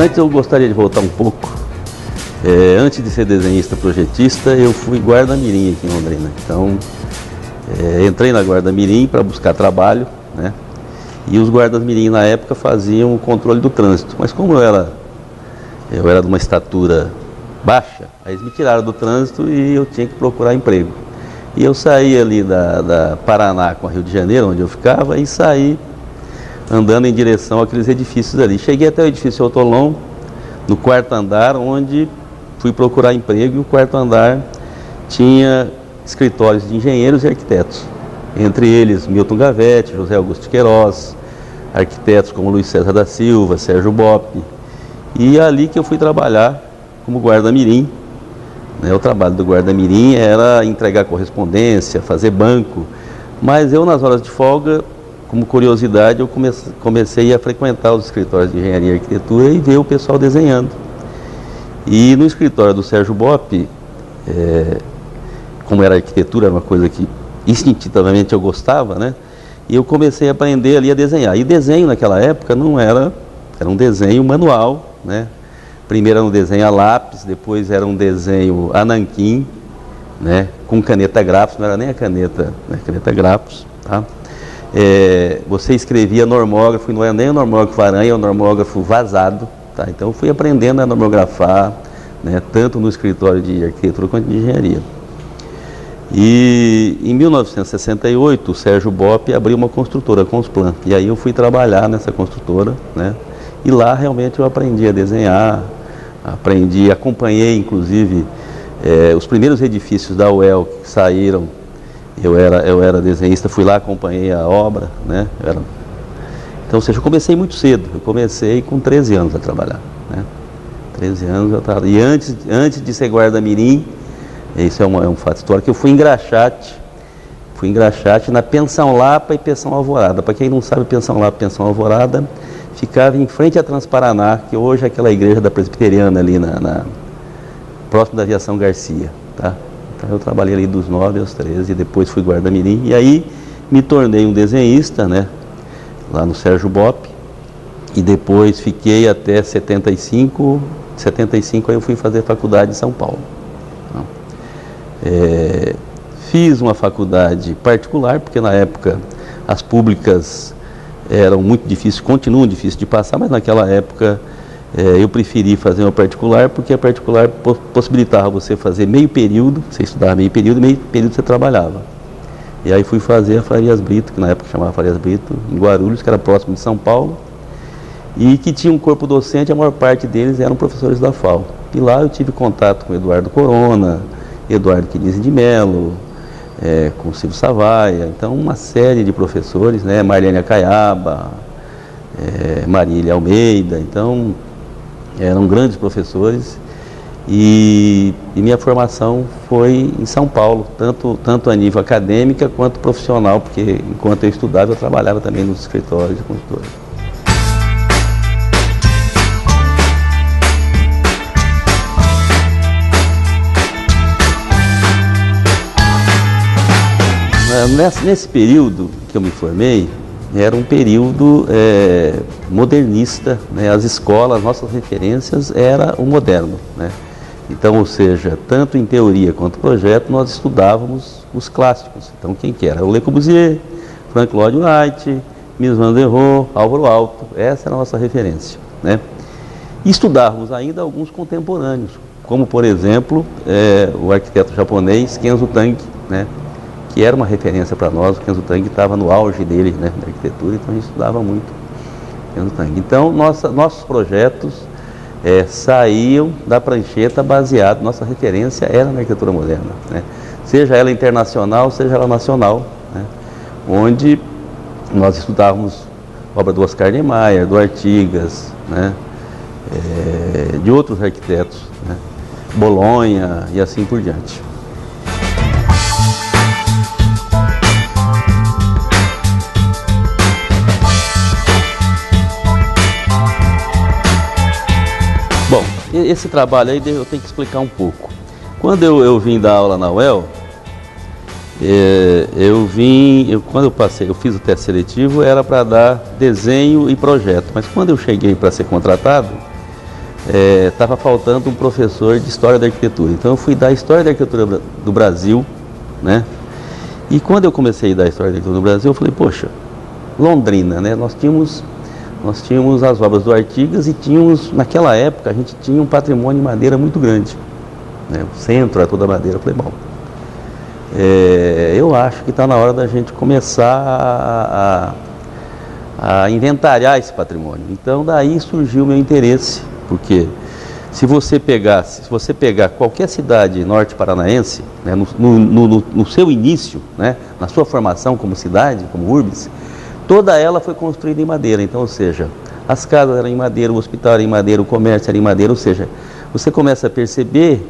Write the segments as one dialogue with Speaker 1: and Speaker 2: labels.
Speaker 1: Antes eu gostaria de voltar um pouco. Antes de ser desenhista projetista, eu fui guarda-mirim aqui em Londrina. Então, entrei na guarda-mirim para buscar trabalho, né? E os guardas-mirim na época faziam o controle do trânsito. Mas como eu era de uma estatura baixa, aí eles me tiraram do trânsito e eu tinha que procurar emprego. E eu saí ali da Paraná com a Rio de Janeiro, onde eu ficava, e saí andando em direção àqueles edifícios ali. Cheguei até o edifício Autolon, no quarto andar, onde fui procurar emprego, e o quarto andar tinha escritórios de engenheiros e arquitetos. Entre eles, Milton Gavetti, José Augusto de Queiroz, arquitetos como Luiz César da Silva, Sérgio Bopp. E é ali que eu fui trabalhar como guarda-mirim. O trabalho do guarda-mirim era entregar correspondência, fazer banco. Mas eu, nas horas de folga, como curiosidade, eu comecei a frequentar os escritórios de engenharia e arquitetura e ver o pessoal desenhando. E no escritório do Sérgio Bopp, como era arquitetura, era uma coisa que instintivamente eu gostava, né? E eu comecei a aprender ali a desenhar. E desenho naquela época não era um desenho manual, né? Primeiro era um desenho a lápis, depois era um desenho a nanquim, né? Com caneta grafos, não era nem a caneta, né? Caneta grafos, tá? Você escrevia normógrafo, e não era nem o normógrafo aranha, é o normógrafo vazado, tá? Então eu fui aprendendo a normografar, né? Tanto no escritório de arquitetura quanto de engenharia. E em 1968 o Sérgio Bopp abriu uma construtora, a Consplan, e aí eu fui trabalhar nessa construtora, né? E lá realmente eu aprendi a desenhar, acompanhei inclusive os primeiros edifícios da UEL que saíram. Eu era desenhista, fui lá, acompanhei a obra, né? Então, ou seja, eu comecei muito cedo, eu comecei com 13 anos a trabalhar, né? 13 anos eu estava. E antes de ser guarda-mirim, isso é um fato histórico, eu fui engraxate na Pensão Lapa e Pensão Alvorada. Para quem não sabe, Pensão Lapa e Pensão Alvorada ficava em frente à Transparaná, que hoje é aquela igreja da Presbiteriana ali próximo da Aviação Garcia, tá? Então eu trabalhei ali dos 9 aos 13 e depois fui guarda-mirim. E aí me tornei um desenhista, né? Lá no Sérgio Bopp. E depois fiquei até 75. 75 aí eu fui fazer faculdade em São Paulo. Fiz uma faculdade particular, porque na época as públicas eram muito difíceis, continuam difíceis de passar, mas naquela época eu preferi fazer uma particular, porque a particular possibilitava você fazer meio período, você estudava meio período você trabalhava. E aí fui fazer a Farias Brito, que na época chamava Farias Brito, em Guarulhos, que era próximo de São Paulo, e que tinha um corpo docente, a maior parte deles eram professores da FAO. E lá eu tive contato com Eduardo Corona, Eduardo Quinizzi de Mello, com Silvio Savaia, então uma série de professores, né? Marlene Acaiaba, Marília Almeida, então eram grandes professores. E minha formação foi em São Paulo, tanto a nível acadêmica quanto profissional, porque enquanto eu estudava eu trabalhava também nos escritórios de consultoria. Nesse período que eu me formei, era um período modernista, né? As escolas, nossas referências era o moderno, né? Então, ou seja, tanto em teoria quanto projeto, nós estudávamos os clássicos. Então, quem que era? O Le Corbusier, Frank Lloyd Wright, Mies van der Rohe, Álvaro Aalto, essa era a nossa referência, né? E estudávamos ainda alguns contemporâneos, como, por exemplo, o arquiteto japonês Kenzo Tange, né? Que era uma referência para nós. O Kenzo Tange estava no auge dele, né, na arquitetura, então a gente estudava muito Kenzo Tange. Então, nossos projetos saíam da prancheta baseado, nossa referência era na arquitetura moderna, né? Seja ela internacional, seja ela nacional, né? Onde nós estudávamos obra do Oscar Niemeyer, do Artigas, né? De outros arquitetos, né? Bolonha e assim por diante. Bom, esse trabalho aí eu tenho que explicar um pouco. Quando eu vim dar aula na UEL, quando eu fiz o teste seletivo, era para dar desenho e projeto. Mas quando eu cheguei para ser contratado, estava faltando um professor de História da Arquitetura. Então eu fui dar História da Arquitetura do Brasil, né? E quando eu comecei a dar História da Arquitetura do Brasil, eu falei, poxa, Londrina, né? Nós tínhamos as obras do Artigas e tínhamos, naquela época, a gente tinha um patrimônio em madeira muito grande, né? O centro era toda madeira. Eu falei, bom, eu acho que está na hora da gente começar a inventariar esse patrimônio. Então daí surgiu o meu interesse, porque se você pegar qualquer cidade norte paranaense, né, no seu início, né, na sua formação como cidade, como urbis, toda ela foi construída em madeira. Então, ou seja, as casas eram em madeira, o hospital era em madeira, o comércio era em madeira. Ou seja, você começa a perceber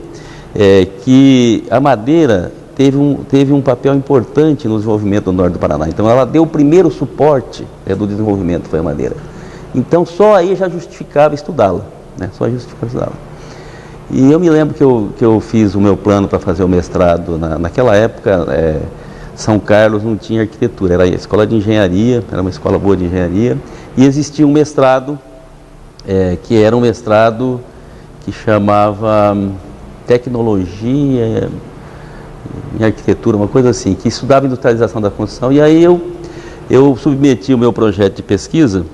Speaker 1: que a madeira teve um papel importante no desenvolvimento do norte do Paraná. Então ela deu o primeiro suporte do desenvolvimento, foi a madeira. Então só aí já justificava estudá-la, né? Só justificava estudá-la. E eu me lembro que eu fiz o meu plano para fazer o mestrado, naquela época São Carlos não tinha arquitetura, era a escola de engenharia, era uma escola boa de engenharia, e existia um mestrado, que era um mestrado que chamava Tecnologia em Arquitetura, uma coisa assim, que estudava industrialização da construção. E aí eu submeti o meu projeto de pesquisa,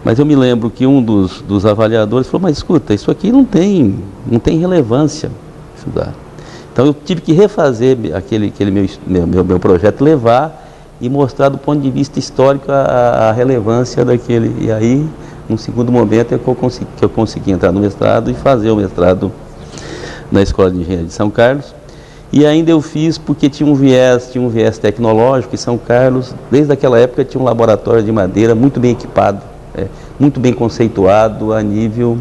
Speaker 1: mas eu me lembro que um dos avaliadores falou, mas escuta, isso aqui não tem relevância estudar. Então eu tive que refazer aquele meu projeto, levar e mostrar do ponto de vista histórico a relevância daquele. E aí, num segundo momento, é que eu consegui entrar no mestrado e fazer o mestrado na Escola de Engenharia de São Carlos. E ainda eu fiz porque tinha um viés tecnológico, e São Carlos, desde aquela época, tinha um laboratório de madeira muito bem equipado, muito bem conceituado a nível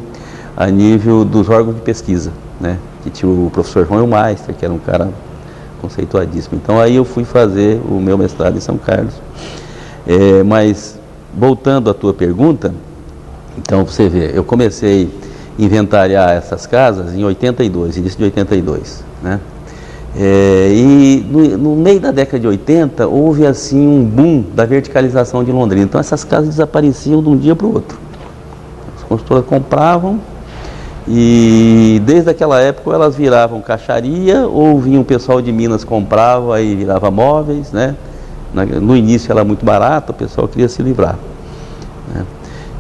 Speaker 1: dos órgãos de pesquisa, né? Que tinha o professor João Meister, que era um cara conceituadíssimo. Então aí eu fui fazer o meu mestrado em São Carlos. Mas, voltando à tua pergunta, então você vê, eu comecei a inventariar essas casas em 82, início de 82, né? E no meio da década de 80 houve assim um boom da verticalização de Londrina. Então essas casas desapareciam de um dia para o outro. As construtoras compravam e desde aquela época elas viravam caixaria, ou vinha o pessoal de Minas, comprava e virava móveis, né? No início era muito barato, o pessoal queria se livrar, né?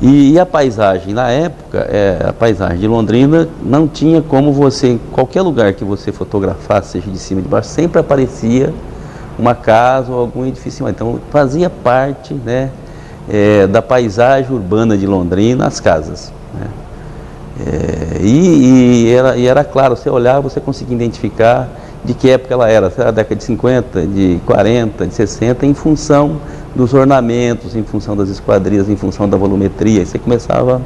Speaker 1: E a paisagem, na época, a paisagem de Londrina não tinha como você, em qualquer lugar que você fotografasse, seja de cima ou de baixo, sempre aparecia uma casa ou algum edifício. Então fazia parte, né, da paisagem urbana de Londrina, as casas, né? Era claro, você olhava, você conseguia identificar de que época ela era, se era da década de 50, de 40, de 60, em função dos ornamentos, em função das esquadrias, em função da volumetria. E você começava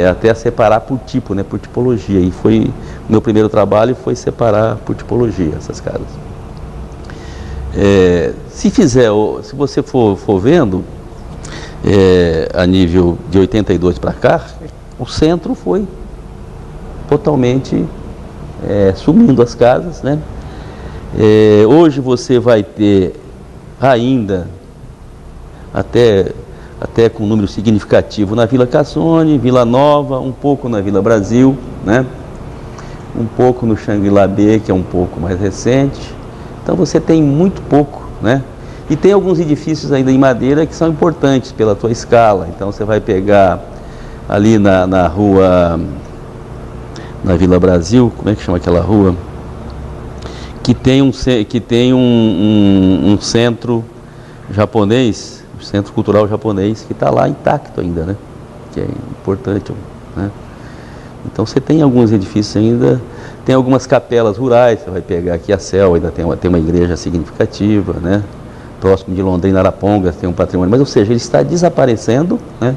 Speaker 1: até a separar por tipo, né, por tipologia. E o meu primeiro trabalho foi separar por tipologia essas casas. Se você for vendo, a nível de 82 para cá, o centro foi totalmente sumindo as casas, né? Hoje você vai ter ainda até com um número significativo na Vila Cassone, Vila Nova, um pouco na Vila Brasil, né? Um pouco no Xangri-Lá B, que é um pouco mais recente. Então você tem muito pouco, né? E tem alguns edifícios ainda em madeira que são importantes pela tua escala. Então você vai pegar ali na rua, na Vila Brasil, como é que chama aquela rua? Que tem um centro japonês, o Centro Cultural Japonês, que está lá intacto ainda, né? Que é importante, né? Então você tem alguns edifícios ainda, tem algumas capelas rurais, você vai pegar aqui a Céu, ainda tem uma igreja significativa, né? Próximo de Londrina, Arapongas, tem um patrimônio, mas ou seja, ele está desaparecendo, né?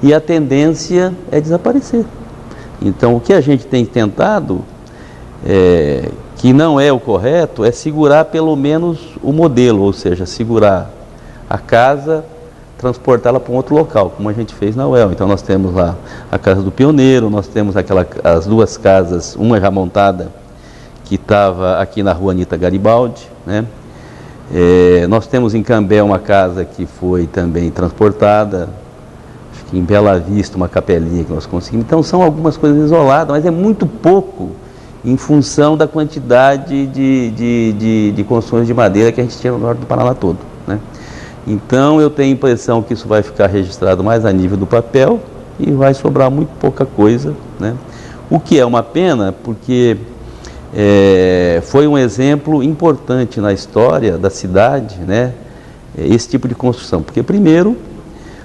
Speaker 1: E a tendência é desaparecer. Então o que a gente tem tentado, que não é o correto, é segurar pelo menos o modelo, ou seja, segurar a casa, transportá-la para um outro local, como a gente fez na UEL. Então nós temos lá a Casa do Pioneiro, nós temos as duas casas, uma já montada, que estava aqui na rua Anita Garibaldi, né? Nós temos em Cambé uma casa que foi também transportada, acho que em Bela Vista, uma capelinha que nós conseguimos. Então são algumas coisas isoladas, mas é muito pouco em função da quantidade de construções de madeira que a gente tinha no norte do Paraná todo, né? Então eu tenho a impressão que isso vai ficar registrado mais a nível do papel e vai sobrar muito pouca coisa, né? O que é uma pena, porque foi um exemplo importante na história da cidade, né? Esse tipo de construção, porque primeiro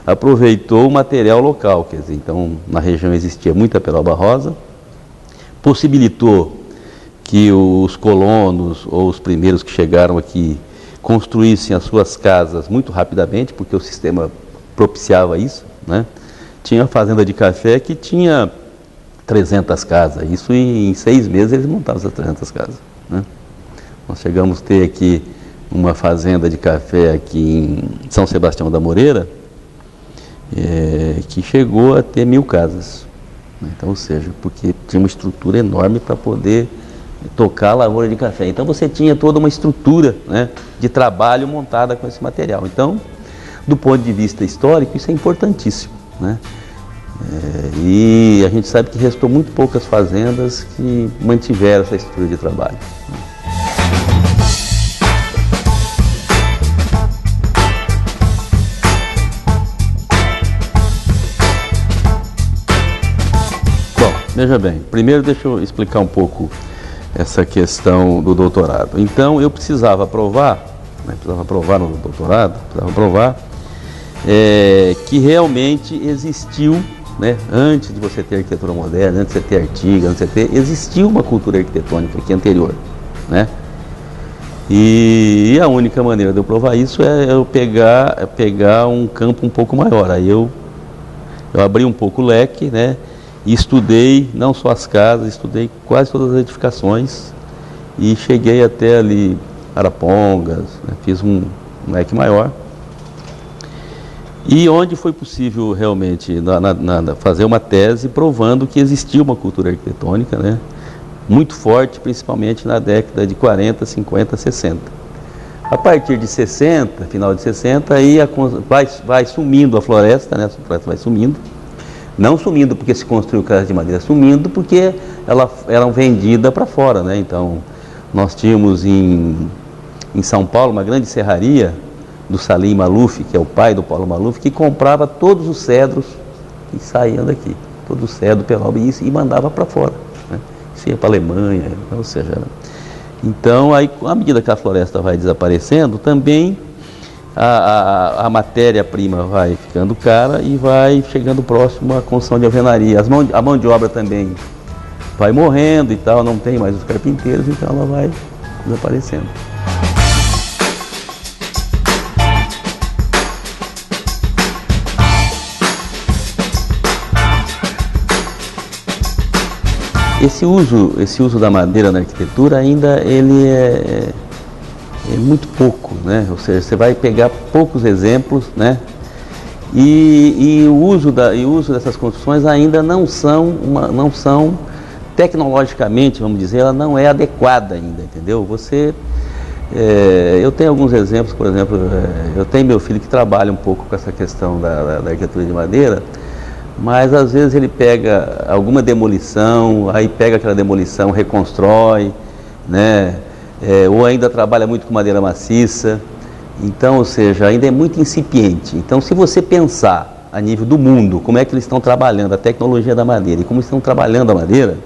Speaker 1: aproveitou o material local, quer dizer, então na região existia muita peroba rosa, possibilitou que os colonos ou os primeiros que chegaram aqui construíssem as suas casas muito rapidamente, porque o sistema propiciava isso, né? Tinha a fazenda de café que tinha 300 casas, isso em 6 meses eles montavam essas 300 casas, né? Nós chegamos a ter aqui uma fazenda de café aqui em São Sebastião da Moreira, que chegou a ter 1000 casas. Então, ou seja, porque tinha uma estrutura enorme para poder tocar a lavoura de café. Então você tinha toda uma estrutura, né, de trabalho montada com esse material. Então, do ponto de vista histórico, isso é importantíssimo, né? E a gente sabe que restou muito poucas fazendas que mantiveram essa estrutura de trabalho. Veja bem, primeiro deixa eu explicar um pouco essa questão do doutorado. Então eu precisava aprovar, né, no doutorado, que realmente existiu, né, antes de você ter arquitetura moderna, antes de você ter Artiga, antes de você ter, existiu uma cultura arquitetônica aqui anterior, né? E a única maneira de eu provar isso é eu pegar um campo um pouco maior. Aí eu abri um pouco o leque, né? E estudei não só as casas, estudei quase todas as edificações e cheguei até ali Arapongas, né? Fiz um leque maior. E onde foi possível realmente fazer uma tese provando que existia uma cultura arquitetônica, né, muito forte, principalmente na década de 40, 50, 60. A partir de 60, final de 60, aí vai sumindo a floresta, né, a floresta vai sumindo. Não sumindo porque se construiu casa de madeira, sumindo porque elas eram vendidas para fora, né? Então, nós tínhamos em São Paulo uma grande serraria do Salim Maluf, que é o pai do Paulo Maluf, que comprava todos os cedros que saíam daqui, todo o cedro peroba e mandava para fora, né? Isso ia para a Alemanha, ou seja, então, aí, à medida que a floresta vai desaparecendo, também a matéria-prima vai ficando cara e vai chegando próximo à construção de alvenaria. A mão de obra também vai morrendo e tal, não tem mais os carpinteiros, então ela vai desaparecendo. Esse uso da madeira na arquitetura ainda ele é muito pouco, né? Ou seja, você vai pegar poucos exemplos, né? E o uso dessas construções ainda não são tecnologicamente, vamos dizer, ela não é adequada ainda, entendeu? Eu tenho alguns exemplos, por exemplo, eu tenho meu filho que trabalha um pouco com essa questão da arquitetura de madeira, mas às vezes ele pega alguma demolição, aí pega aquela demolição, reconstrói, né? Ou ainda trabalha muito com madeira maciça. Então, ou seja, ainda é muito incipiente. Então, se você pensar a nível do mundo, como é que eles estão trabalhando a tecnologia da madeira e como estão trabalhando a madeira,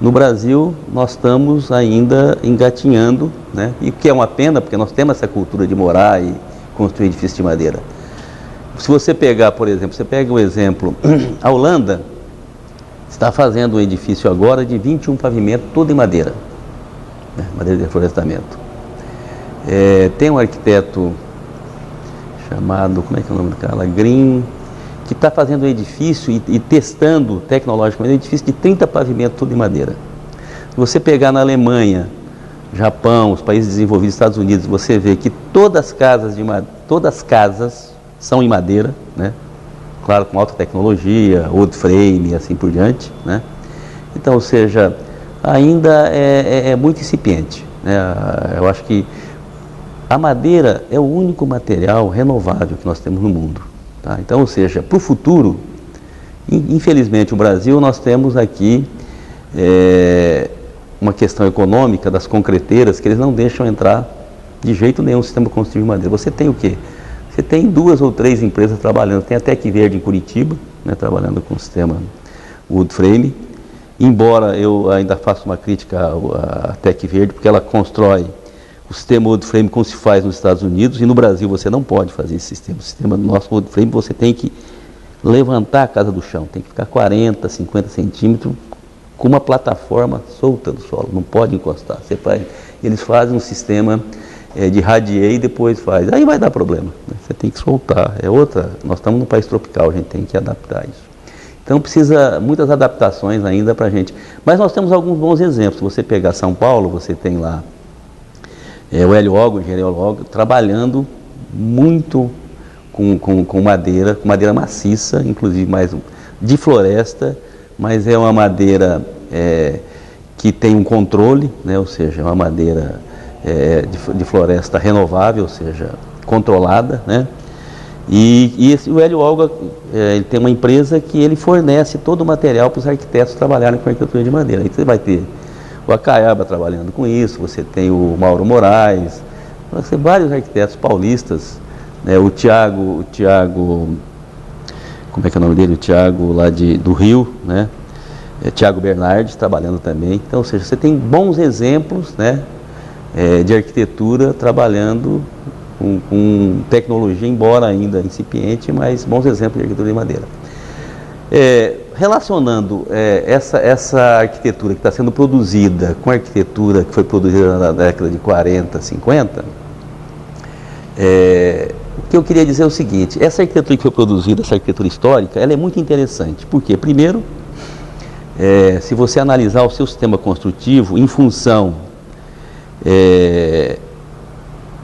Speaker 1: no Brasil nós estamos ainda engatinhando, né? E o que é uma pena, porque nós temos essa cultura de morar e construir edifícios de madeira. Se você pegar, por exemplo, você pega o exemplo, a Holanda está fazendo um edifício agora de 21 pavimentos, todo em madeira, né? Madeira de reflorestamento. Tem um arquiteto chamado, como é que é o nome do cara? Green, que está fazendo um edifício e testando tecnologicamente um edifício de 30 pavimentos, tudo em madeira. Se você pegar na Alemanha, Japão, os países desenvolvidos, Estados Unidos, você vê que todas as casas são em madeira, né? Claro, com alta tecnologia, wood frame e assim por diante, né? Então, ou seja, ainda é muito incipiente, né? Eu acho que a madeira é o único material renovável que nós temos no mundo. Tá? Então, ou seja, para o futuro, infelizmente o Brasil, nós temos aqui uma questão econômica das concreteiras que eles não deixam entrar de jeito nenhum no sistema construtivo de madeira. Você tem o quê? Você tem 2 ou 3 empresas trabalhando, tem a Tec Verde em Curitiba, né, trabalhando com o sistema wood frame, embora eu ainda faça uma crítica à Tec Verde, porque ela constrói o sistema wood frame como se faz nos Estados Unidos, e no Brasil você não pode fazer esse sistema. O sistema do nosso wood frame você tem que levantar a casa do chão, tem que ficar 40, 50 centímetros com uma plataforma solta do solo, não pode encostar. Eles fazem um sistema de radier e depois faz, aí vai dar problema, né? Você tem que soltar, nós estamos num país tropical, a gente tem que adaptar isso. Então precisa muitas adaptações ainda para a gente, mas nós temos alguns bons exemplos. Se você pegar São Paulo, você tem lá o Hélio Ogo, o engenheiro Hélio Ogo, trabalhando muito com madeira maciça, inclusive mais de floresta, mas é uma madeira que tem um controle, né? Ou seja, é uma madeira de floresta renovável, ou seja, controlada, né? E o Hélio Olga, ele tem uma empresa que ele fornece todo o material para os arquitetos trabalharem com arquitetura de madeira. Aí você vai ter o Acaiaba trabalhando com isso, você tem o Mauro Moraes, você tem vários arquitetos paulistas, né? O Tiago, como é que é o nome dele? O Tiago lá do Rio, né? Tiago Bernardes trabalhando também. Então, ou seja, você tem bons exemplos, né, de arquitetura trabalhando com tecnologia, embora ainda incipiente, mas bons exemplos de arquitetura de madeira. Relacionando essa arquitetura que está sendo produzida com a arquitetura que foi produzida na década de 40, 50, o que eu queria dizer é o seguinte: essa arquitetura que foi produzida, essa arquitetura histórica, ela é muito interessante. Por quê? Primeiro, se você analisar o seu sistema construtivo em função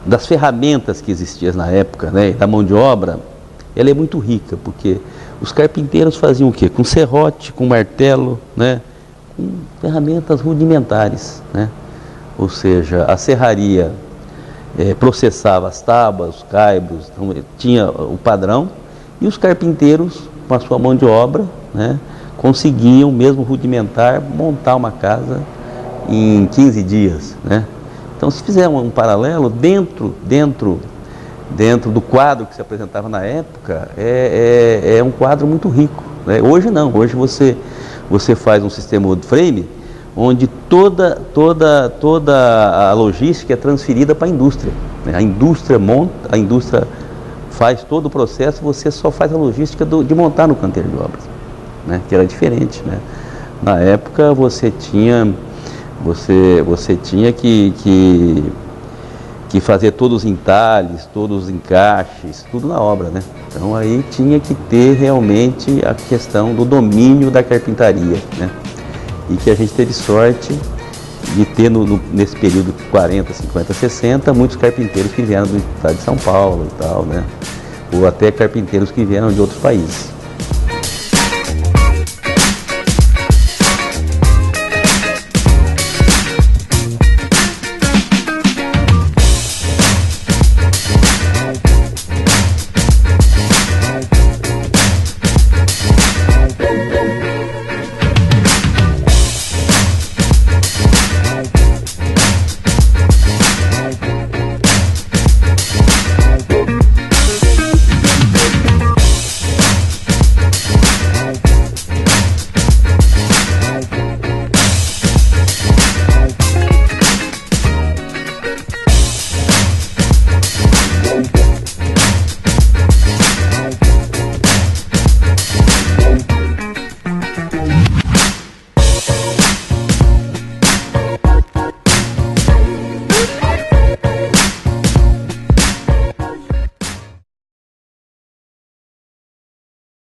Speaker 1: das ferramentas que existiam na época, né, da mão de obra, ela é muito rica, porque os carpinteiros faziam o quê? Com serrote, com martelo, né, com ferramentas rudimentares, né? Ou seja, a serraria processava as tábuas, os caibros, então, tinha o padrão, e os carpinteiros, com a sua mão de obra, né, conseguiam, mesmo rudimentar, montar uma casa em 15 dias, né? Então, se fizer um paralelo, dentro do quadro que se apresentava na época, é um quadro muito rico, né? Hoje não, hoje você faz um sistema wood frame, onde toda a logística é transferida para a indústria, né? A indústria monta, a indústria faz todo o processo, você só faz a logística de montar no canteiro de obras, né? Que era diferente, né? Na época você tinha que fazer todos os entalhes, todos os encaixes, tudo na obra, né? Então aí tinha que ter realmente a questão do domínio da carpintaria, né? E que a gente teve sorte de ter nesse período de 40, 50, 60, muitos carpinteiros que vieram do estado de São Paulo e tal, né? Ou até carpinteiros que vieram de outros países.